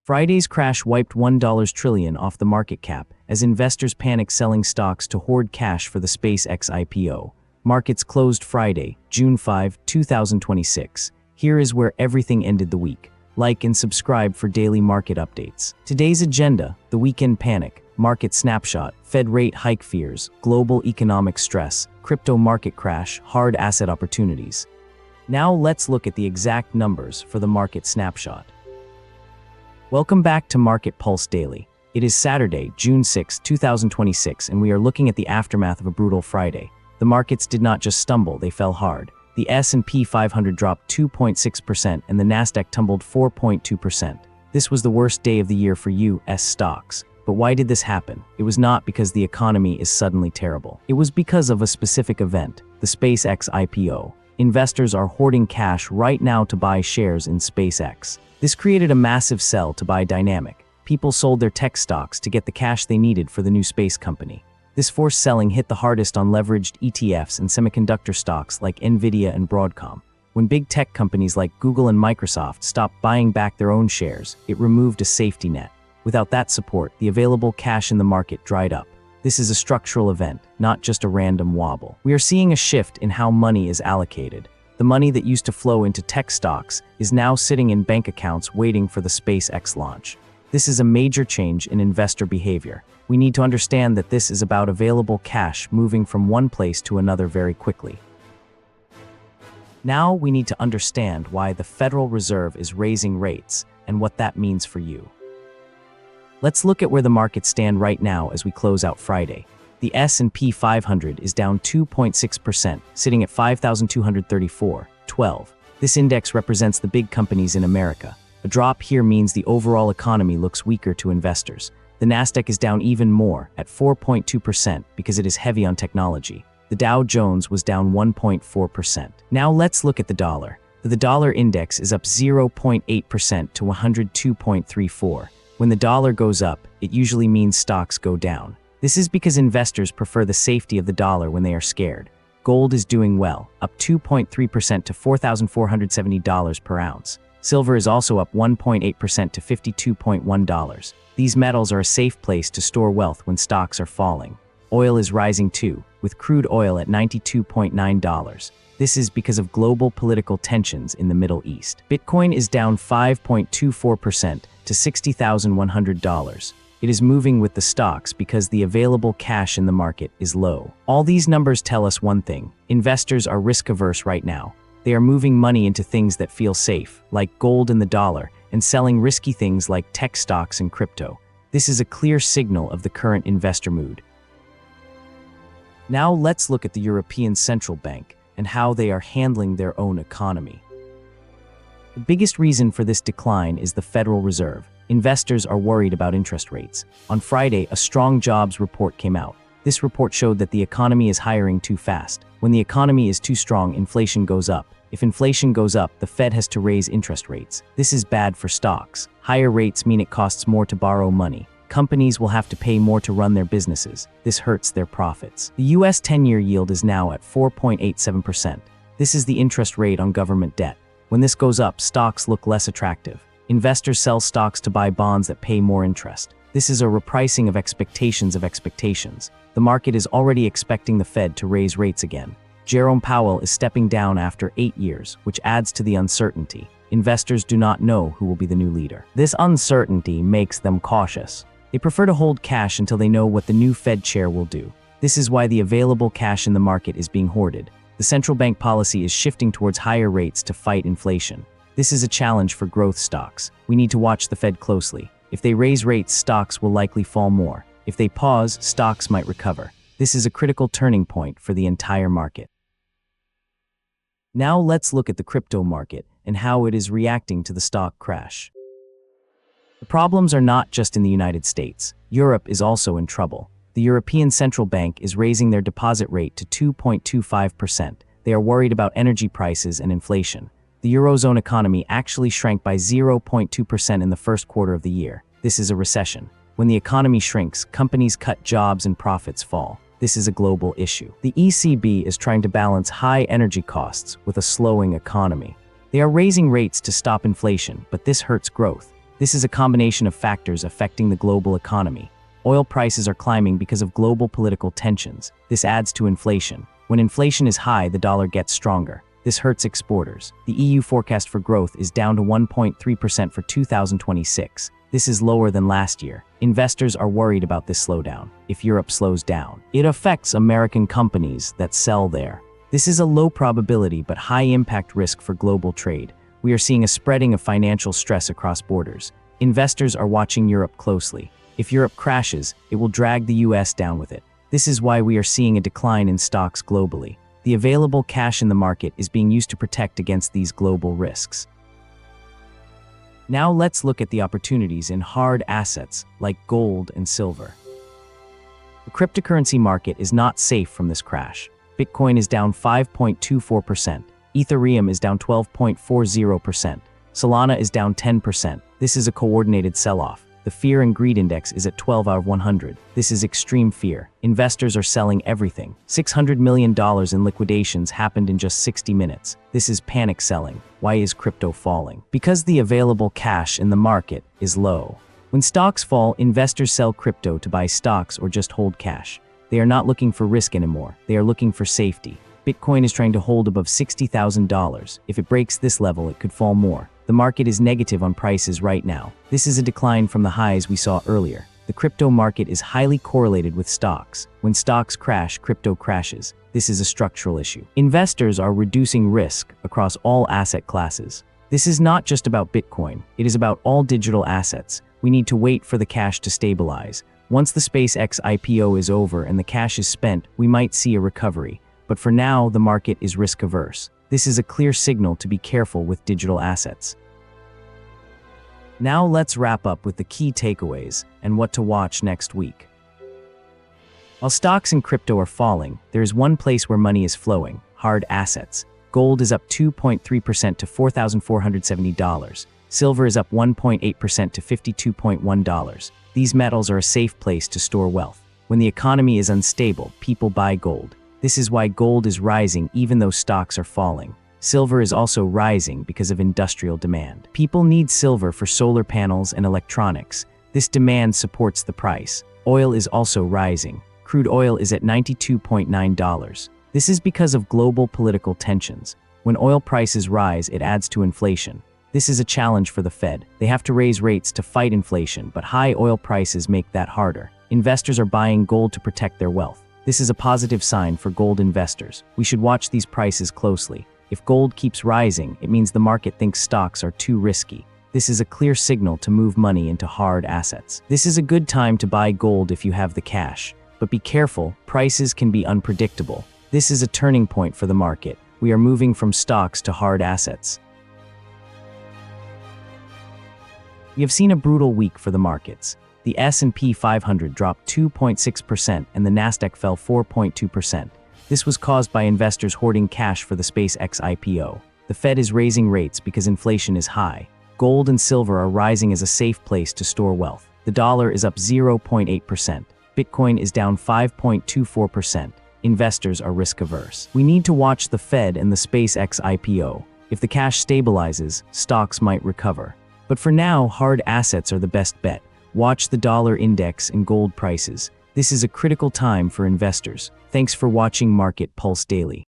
Friday's crash wiped $1 trillion off the market cap as investors panicked selling stocks to hoard cash for the SpaceX IPO. Markets closed Friday, June 5, 2026. Here is where everything ended the week. Like and subscribe for daily market updates. Today's agenda: the weekend panic, market snapshot, Fed rate hike fears, global economic stress, crypto market crash, hard asset opportunities. Now let's look at the exact numbers for the market snapshot. Welcome back to Market Pulse Daily. It is Saturday, June 6, 2026, and we are looking at the aftermath of a brutal Friday. The markets did not just stumble, they fell hard. The S&P 500 dropped 2.6% and the Nasdaq tumbled 4.2%. This was the worst day of the year for U.S. stocks. But why did this happen? It was not because the economy is suddenly terrible. It was because of a specific event, the SpaceX IPO. Investors are hoarding cash right now to buy shares in SpaceX. This created a massive sell to buy dynamic. People sold their tech stocks to get the cash they needed for the new space company. This forced selling hit the hardest on leveraged ETFs and semiconductor stocks like Nvidia and Broadcom. When big tech companies like Google and Microsoft stopped buying back their own shares, it removed a safety net. Without that support, the available cash in the market dried up. This is a structural event, not just a random wobble. We are seeing a shift in how money is allocated. The money that used to flow into tech stocks is now sitting in bank accounts waiting for the SpaceX launch. This is a major change in investor behavior. We need to understand that this is about available cash moving from one place to another very quickly. Now we need to understand why the Federal Reserve is raising rates and what that means for you. Let's look at where the markets stand right now as we close out Friday. The S&P 500 is down 2.6%, sitting at 5,234.12. This index represents the big companies in America. A drop here means the overall economy looks weaker to investors. The Nasdaq is down even more, at 4.2%, because it is heavy on technology. The Dow Jones was down 1.4%. Now let's look at the dollar. The dollar index is up 0.8% to 102.34. When the dollar goes up, it usually means stocks go down. This is because investors prefer the safety of the dollar when they are scared. Gold is doing well, up 2.3% to $4,470 per ounce. Silver is also up 1.8% to $52.1. These metals are a safe place to store wealth when stocks are falling. Oil is rising too, with crude oil at $92.9. This is because of global political tensions in the Middle East. Bitcoin is down 5.24% to $60,100. It is moving with the stocks because the available cash in the market is low. All these numbers tell us one thing: investors are risk-averse right now. They are moving money into things that feel safe, like gold and the dollar, and selling risky things like tech stocks and crypto. This is a clear signal of the current investor mood. Now let's look at the European Central Bank and how they are handling their own economy. The biggest reason for this decline is the Federal Reserve. Investors are worried about interest rates. On Friday, a strong jobs report came out. This report showed that the economy is hiring too fast. When the economy is too strong, inflation goes up. If inflation goes up, the Fed has to raise interest rates. This is bad for stocks. Higher rates mean it costs more to borrow money. Companies will have to pay more to run their businesses. This hurts their profits. The U.S. 10-year yield is now at 4.87%. This is the interest rate on government debt. When this goes up, stocks look less attractive. Investors sell stocks to buy bonds that pay more interest. This is a repricing of expectations. The market is already expecting the Fed to raise rates again. Jerome Powell is stepping down after 8 years, which adds to the uncertainty. Investors do not know who will be the new leader. This uncertainty makes them cautious. They prefer to hold cash until they know what the new Fed chair will do. This is why the available cash in the market is being hoarded. The central bank policy is shifting towards higher rates to fight inflation. This is a challenge for growth stocks. We need to watch the Fed closely. If they raise rates, stocks will likely fall more. If they pause, stocks might recover. This is a critical turning point for the entire market. Now let's look at the crypto market and how it is reacting to the stock crash. The problems are not just in the United States. Europe is also in trouble. The European Central Bank is raising their deposit rate to 2.25%. They are worried about energy prices and inflation. The Eurozone economy actually shrank by 0.2% in the first quarter of the year. This is a recession. When the economy shrinks, companies cut jobs and profits fall. This is a global issue. The ECB is trying to balance high energy costs with a slowing economy. They are raising rates to stop inflation, but this hurts growth. This is a combination of factors affecting the global economy. Oil prices are climbing because of global political tensions. This adds to inflation. When inflation is high, the dollar gets stronger. This hurts exporters. The EU forecast for growth is down to 1.3% for 2026. This is lower than last year. Investors are worried about this slowdown. If Europe slows down, it affects American companies that sell there. This is a low probability but high impact risk for global trade. We are seeing a spreading of financial stress across borders. Investors are watching Europe closely. If Europe crashes, it will drag the US down with it. This is why we are seeing a decline in stocks globally. The available cash in the market is being used to protect against these global risks. Now let's look at the opportunities in hard assets like gold and silver. The cryptocurrency market is not safe from this crash. Bitcoin is down 5.24%. Ethereum is down 12.40%. Solana is down 10%. This is a coordinated sell-off. The fear and greed index is at 12 out of 100. This is extreme fear. Investors are selling everything. $600 million in liquidations happened in just 60 minutes. This is panic selling. Why is crypto falling? Because the available cash in the market is low. When stocks fall, investors sell crypto to buy stocks or just hold cash. They are not looking for risk anymore. They are looking for safety. Bitcoin is trying to hold above $60,000. If it breaks this level, it could fall more. The market is negative on prices right now. This is a decline from the highs we saw earlier. The crypto market is highly correlated with stocks. When stocks crash, crypto crashes. This is a structural issue. Investors are reducing risk across all asset classes. This is not just about Bitcoin. It is about all digital assets. We need to wait for the cash to stabilize. Once the SpaceX IPO is over and the cash is spent, we might see a recovery. But for now, the market is risk-averse. This is a clear signal to be careful with digital assets. Now let's wrap up with the key takeaways and what to watch next week. While stocks and crypto are falling, there is one place where money is flowing: hard assets. Gold is up 2.3% to $4,470. Silver is up 1.8% to $52.1. These metals are a safe place to store wealth. When the economy is unstable, people buy gold. This is why gold is rising even though stocks are falling. Silver is also rising because of industrial demand. People need silver for solar panels and electronics. This demand supports the price. Oil is also rising. Crude oil is at $92.9. This is because of global political tensions. When oil prices rise, it adds to inflation. This is a challenge for the Fed. They have to raise rates to fight inflation, but high oil prices make that harder. Investors are buying gold to protect their wealth. This is a positive sign for gold investors. We should watch these prices closely. If gold keeps rising, it means the market thinks stocks are too risky. This is a clear signal to move money into hard assets. This is a good time to buy gold if you have the cash. But be careful, prices can be unpredictable. This is a turning point for the market. We are moving from stocks to hard assets. We have seen a brutal week for the markets. The S&P 500 dropped 2.6% and the Nasdaq fell 4.2%. This was caused by investors hoarding cash for the SpaceX IPO. The Fed is raising rates because inflation is high. Gold and silver are rising as a safe place to store wealth. The dollar is up 0.8%. Bitcoin is down 5.24%. Investors are risk-averse. We need to watch the Fed and the SpaceX IPO. If the cash stabilizes, stocks might recover. But for now, hard assets are the best bet. Watch the dollar index and gold prices. This is a critical time for investors. Thanks for watching Market Pulse Daily.